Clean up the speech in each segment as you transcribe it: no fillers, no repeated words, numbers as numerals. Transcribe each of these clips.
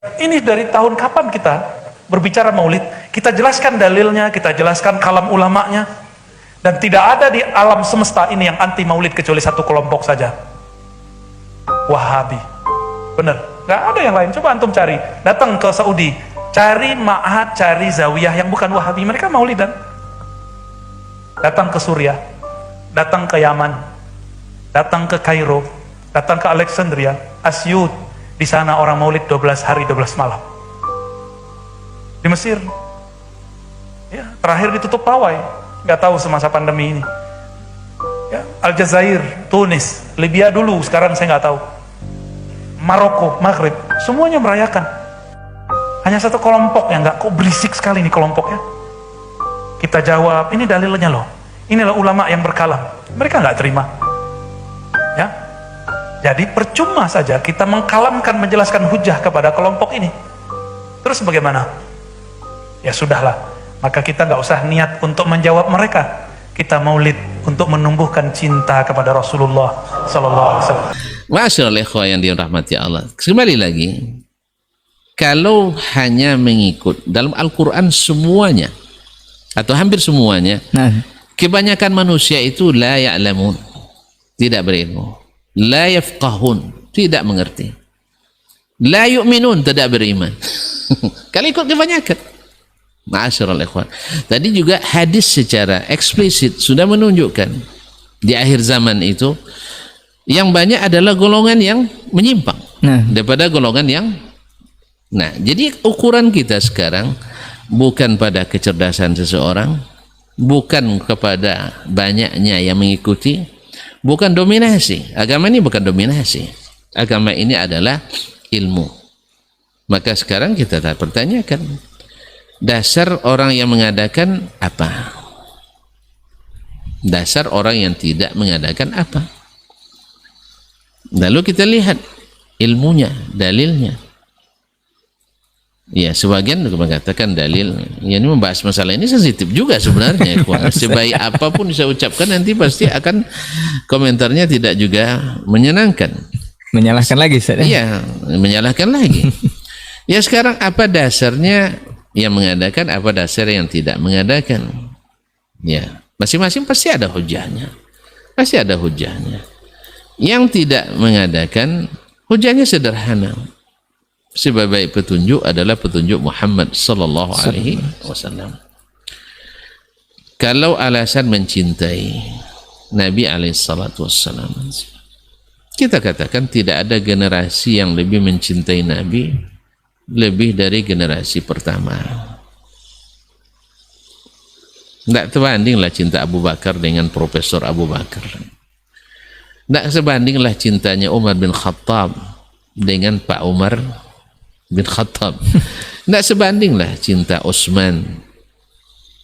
Ini dari tahun kapan kita berbicara maulid? Kita jelaskan dalilnya, kita jelaskan kalam ulamanya, dan tidak ada di alam semesta ini yang anti maulid kecuali satu kelompok saja, Wahabi. Bener, nggak ada yang lain. Coba antum cari, datang ke Saudi, cari ma'had, cari zawiyah yang bukan Wahabi, mereka maulidan. Datang ke Suriah, datang ke Yaman, datang ke Kairo, datang ke Alexandria, Asyut, di sana orang maulid 12 hari 12 malam. Di Mesir, ya, terakhir ditutup pawai, nggak tahu semasa pandemi ini. Ya, Aljazair, Tunis, Libya dulu, sekarang saya nggak tahu. Maroko, Maghrib, semuanya merayakan. Hanya satu kelompok yang nggak, kok berisik sekali nih kelompoknya. Kita jawab, ini dalilnya loh. Inilah ulama yang berkalam. Mereka nggak terima. Ya, jadi percuma saja kita mengkalamkan, menjelaskan hujah kepada kelompok ini. Terus bagaimana? Ya sudahlah, maka kita nggak usah niat untuk menjawab mereka. Kita maulid untuk menumbuhkan cinta kepada Rasulullah Sallallahu Alaihi Wasallam. Masyaallah ikhwah yang dirahmati Allah. Kembali lagi, kalau hanya mengikut dalam Al-Quran semuanya atau hampir semuanya, kebanyakan manusia itu la ya'lamun, tidak berilmu, la yafqahun, tidak mengerti, la yu'minun, tidak beriman. Kalau ikut kebanyakan. Ma'asyiral ikhwan, tadi juga hadis secara eksplisit sudah menunjukkan di akhir zaman itu yang banyak adalah golongan yang menyimpang daripada golongan yang. Nah, jadi ukuran kita sekarang bukan pada kecerdasan seseorang, bukan kepada banyaknya yang mengikuti, bukan dominasi. Agama ini bukan dominasi, agama ini adalah ilmu. Maka sekarang kita pertanyakan, dasar orang yang mengadakan apa? Dasar orang yang tidak mengadakan apa? Lalu kita lihat ilmunya, dalilnya. Ya, sebagian mengatakan dalil, ya ini membahas masalah ini sensitif juga sebenarnya. Sebaik apapun saya ucapkan nanti pasti akan komentarnya tidak juga menyenangkan. Menyalahkan lagi, Ustaz. Iya, menyalahkan lagi. Ya sekarang apa dasarnya yang mengadakan, apa dasar yang tidak mengadakan? Ya, masing-masing pasti ada hujahnya. Pasti ada hujahnya. Yang tidak mengadakan, hujahnya sederhana. Sebaik petunjuk adalah petunjuk Muhammad sallallahu alaihi wasallam. Kalau alasan mencintai Nabi alaihi salatu wassalam, kita katakan tidak ada generasi yang lebih mencintai Nabi lebih dari generasi pertama. Tidak terbandinglah cinta Abu Bakar dengan Profesor Abu Bakar. Tidak sebandinglah cintanya Umar bin Khattab dengan Pak Umar bin Khattab. Tidak sebandinglah cinta Utsman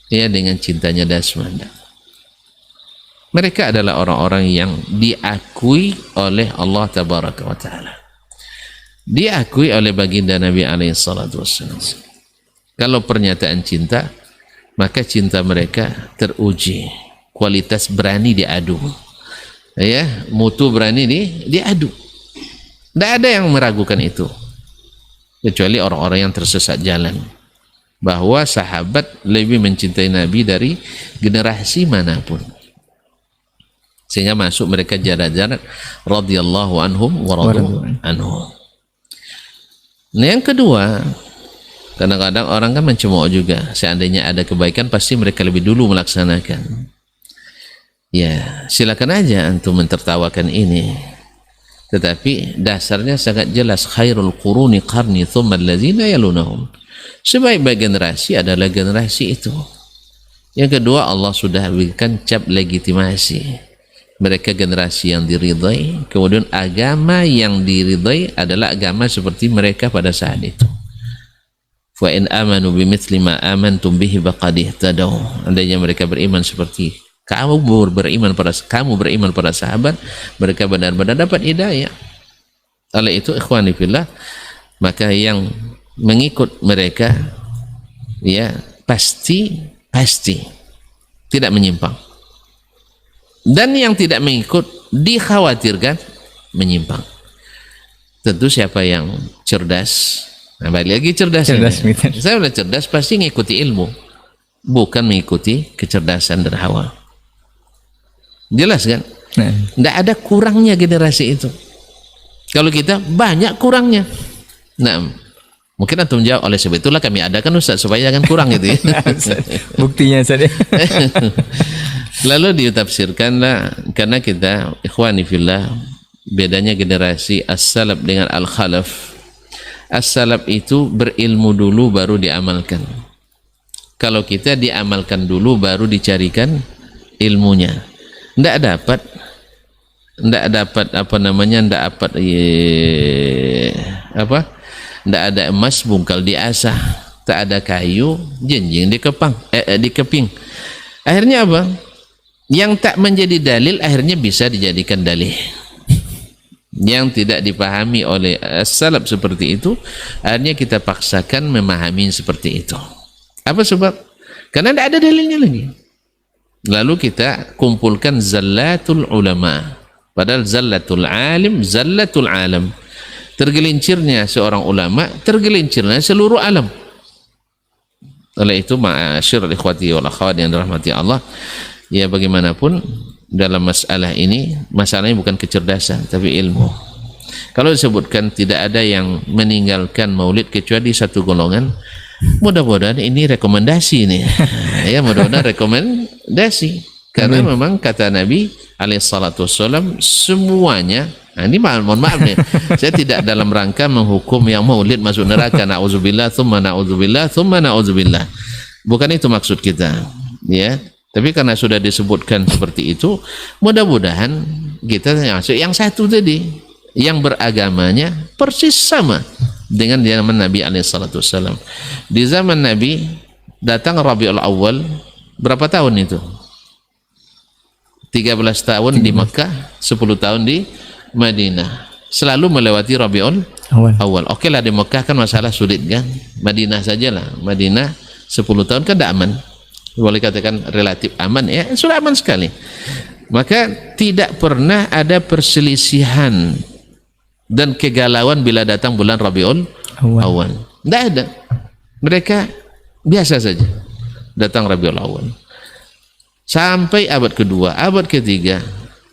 ya dengan cintanya Dasman. Mereka adalah orang-orang yang diakui oleh Allah Tabaraka wa Ta'ala, diakui oleh baginda Nabi alaihi salatu wassalam. Kalau pernyataan cinta, maka cinta mereka teruji, kualitas berani diadu, ya, mutu berani diadu. Tidak ada yang meragukan itu kecuali orang-orang yang tersesat jalan, bahwa sahabat lebih mencintai Nabi dari generasi manapun, sehingga masuk mereka jarak-jarak radhiyallahu anhum wa radu anhu. Nah, yang kedua, kadang-kadang orang kan mencemooh juga, seandainya ada kebaikan pasti mereka lebih dulu melaksanakan. Ya, silakan aja antum mentertawakan ini, tetapi dasarnya sangat jelas, khairul quruni qarni thumma allazina yalunahum. Sebaik-baik generasi adalah generasi itu. Yang kedua, Allah sudah berikan cap legitimasi, mereka generasi yang diridai, kemudian agama yang diridai adalah agama seperti mereka pada saat itu. Fa in amanu bimithli ma amantum bihi faqad ihtadaw. Andainya mereka beriman seperti kamu beriman pada sahabat, mereka benar-benar dapat hidayah. Oleh itu ikhwani fillah, maka yang mengikut mereka ya pasti tidak menyimpang. Dan yang tidak mengikut dikhawatirkan menyimpang. Tentu siapa yang cerdas, Nah, balik lagi cerdas ini. Saya udah cerdas pasti ngikuti ilmu, bukan mengikuti kecerdasan dan hawa. Jelas kan? Nggak ada kurangnya generasi itu. Kalau kita banyak kurangnya. Nah, mungkin antum jawab, oleh sebab itulah kami adakan Ustaz supaya jangan kurang gitu ya. Buktinya saja. Lalu ditafsirkanlah, karena kita ikhwani fillah, bedanya generasi as-salaf dengan al-khalaf. As-salaf itu berilmu dulu baru diamalkan. Kalau kita diamalkan dulu baru dicarikan ilmunya. Nggak dapat apa namanya, nggak ada emas bungkal diasah, tak ada kayu jenjing dikeping. Akhirnya apa? Yang tak menjadi dalil akhirnya bisa dijadikan dalil. Yang tidak dipahami oleh salaf seperti itu, akhirnya kita paksakan memahami seperti itu. Apa sebab? Karena tidak ada dalilnya lagi. Lalu kita kumpulkan zallatul ulama. Padahal zallatul alim, zallatul alam. Tergelincirnya seorang ulama, tergelincirnya seluruh alam. Oleh itu, ma'asyiral ikhwati wal akhwat yang dirahmati Allah, ya bagaimanapun dalam masalah ini, masalahnya bukan kecerdasan tapi ilmu. Kalau disebutkan tidak ada yang meninggalkan maulid kecuali satu golongan, mudah-mudahan ini rekomendasi nih. Ya, mudah-mudahan rekomendasi, karena memang kata Nabi alaihissalatu wassalam semuanya. Nah, ini mohon maaf nih, saya tidak dalam rangka menghukum yang maulid masuk neraka, na'udzubillah thumma na'udzubillah thumma na'udzubillah, bukan itu maksud kita ya. Tapi karena sudah disebutkan seperti itu, mudah-mudahan kita masuk yang satu tadi, yang beragamanya persis sama dengan zaman Nabi alaihissalam. Di zaman Nabi datang Rabiul Awal, berapa tahun itu? 13 tahun di Mekah, 10 tahun di Madinah. Selalu melewati Rabiul Awal. Oke lah, di Mekah kan masalah sulit kan, Madinah sajalah. Madinah 10 tahun kan tidak aman, boleh katakan relatif aman ya, sudah aman sekali. Maka tidak pernah ada perselisihan dan kegalauan bila datang bulan Rabiul Awal. Tidak ada. Mereka biasa saja datang Rabiul Awal. Sampai abad kedua, abad ketiga,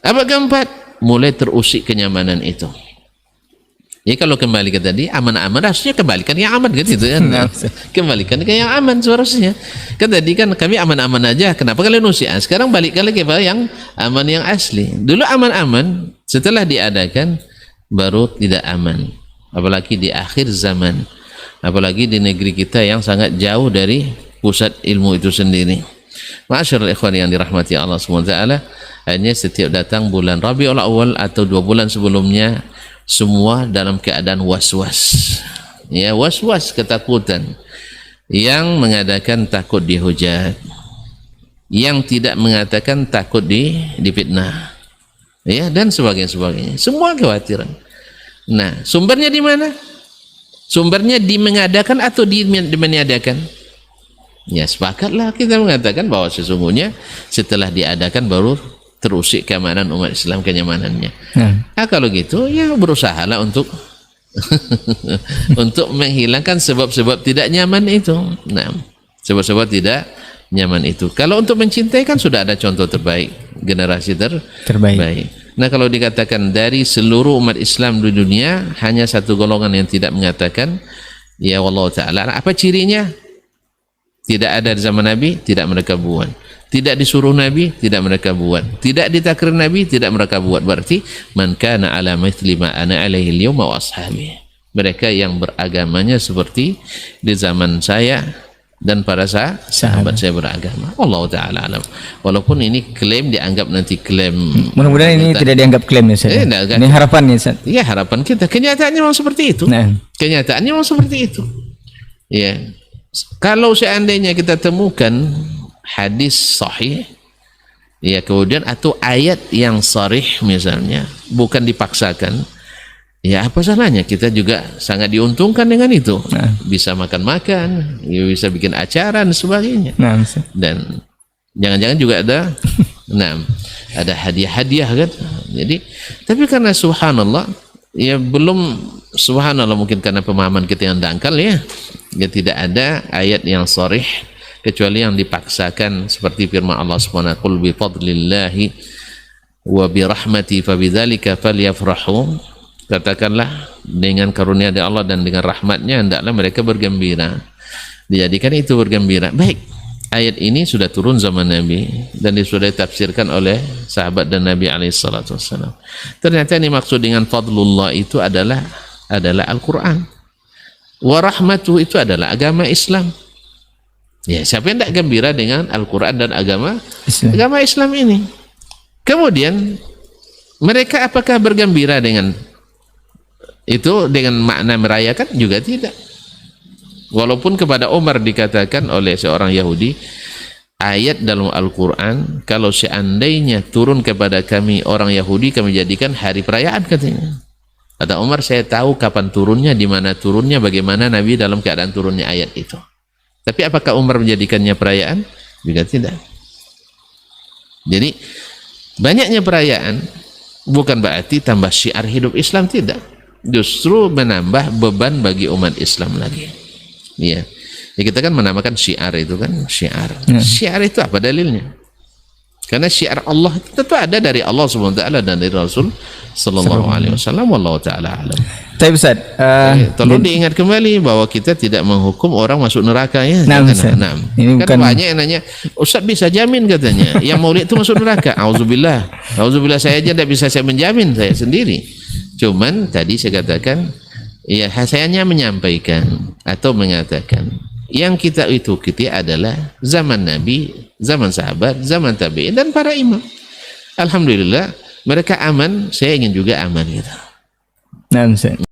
abad keempat mulai terusik kenyamanan itu. Ya, kalau kembali ke tadi aman-aman, harusnya kembalikan yang aman gitu kan. Kembalikan ke yang aman seharusnya. Kan tadi kan kami aman-aman aja, kenapa kalian usik? Sekarang balik lagi ke yang aman, yang asli. Dulu aman-aman, setelah diadakan baru tidak aman. Apalagi di akhir zaman, apalagi di negeri kita yang sangat jauh dari pusat ilmu itu sendiri. Ma'asyiral ikhwan yang dirahmati Allah SWT, hanya setiap datang bulan Rabiul Awal atau 2 bulan sebelumnya, semua dalam keadaan was-was, ya, was-was, ketakutan. Yang mengadakan takut dihujat, yang tidak mengatakan takut difitnah, ya, dan sebagainya. Semua kekhawatiran. Nah, sumbernya di mana? Sumbernya di mengadakan atau di meniadakan? Ya, sepakatlah kita mengatakan bahwa sesungguhnya setelah diadakan baru terusik keamanan umat Islam, kenyamanannya. Nah, kalau gitu ya berusahalah untuk untuk menghilangkan sebab-sebab tidak nyaman itu. Nah, sebab-sebab tidak nyaman itu. Kalau untuk mencintai kan sudah ada contoh terbaik, generasi terbaik. Nah, kalau dikatakan dari seluruh umat Islam di dunia hanya satu golongan yang tidak mengatakan, ya wallahu ta'ala, apa cirinya? Tidak ada di zaman Nabi, tidak mereka buat. Tidak disuruh Nabi, tidak mereka buat. Tidak ditakrir Nabi, tidak mereka buat. Berarti man kana ala mithli ma ana alaihi al-yawma wa ashabi. Mereka yang beragamanya seperti di zaman saya dan para sahabat saya beragama. Allah Ta'ala alam. Walaupun ini klaim dianggap nanti klaim. Mudah-mudahan ini tidak dianggap klaim ya, Ustaz. Ini harapannya, Ustaz. Ya, harapan kita. Kenyataannya memang seperti itu. Nah. Kenyataannya memang seperti itu. Ya. Kalau seandainya kita temukan hadis sahih, ya, kemudian atau ayat yang sharih misalnya, bukan dipaksakan, ya apa salahnya? Kita juga sangat diuntungkan dengan itu. Bisa makan-makan, ya, bisa bikin acara dan sebagainya. Dan jangan-jangan juga ada ada hadiah-hadiah kan. Jadi, tapi karena subhanallah ya belum, subhanallah, mungkin karena pemahaman kita yang dangkal ya tidak ada ayat yang sharih kecuali yang dipaksakan seperti firman Allah Subhanahu wa ta'ala, qul bi fadlillahi wa bi rahmati fabidzalika falyafrahu, katakanlah dengan karunia dari Allah dan dengan rahmatnya hendaklah mereka bergembira, dijadikan itu bergembira. Baik, ayat ini sudah turun zaman Nabi dan sudah ditafsirkan oleh sahabat dan Nabi alaihissalatu wassalam. Ternyata ini maksud dengan fadlullah itu adalah Al-Quran, wa rahmatuh itu adalah agama Islam. Ya, siapa yang tidak gembira dengan Al-Quran dan agama Islam ini? Kemudian mereka apakah bergembira dengan itu dengan makna merayakan? Juga tidak. Walaupun kepada Umar dikatakan oleh seorang Yahudi, ayat dalam Al-Quran kalau seandainya turun kepada kami orang Yahudi, kami jadikan hari perayaan, katanya. Kata Umar, saya tahu kapan turunnya, di mana turunnya, bagaimana Nabi dalam keadaan turunnya ayat itu. Tapi apakah Umar menjadikannya perayaan? Juga tidak. Jadi banyaknya perayaan bukan berarti tambah syiar hidup Islam, tidak. Justru menambah beban bagi umat Islam lagi. Ya, kita kan menamakan syiar itu kan syiar. Syiar itu apa dalilnya? Karena syiar Allah tentu ada dari Allah SWT dan dari Rasul Sallallahu Alaihi Wasallam. Wallahu taala alam. Tapi Ustaz, tolong diingat kembali bahwa kita tidak menghukum orang masuk neraka ya. Nah, ini kan banyak yang nanya, Ustaz bisa jamin katanya yang maulid itu masuk neraka? Auzubillah, auzubillah, saya aja tidak bisa saya menjamin saya sendiri. Cuman tadi saya katakan, ya saya hanya menyampaikan atau mengatakan yang kita ikuti adalah zaman Nabi, zaman sahabat, zaman tabi'in dan para imam. Alhamdulillah mereka aman, saya ingin juga aman gitu. Nah, Ustaz.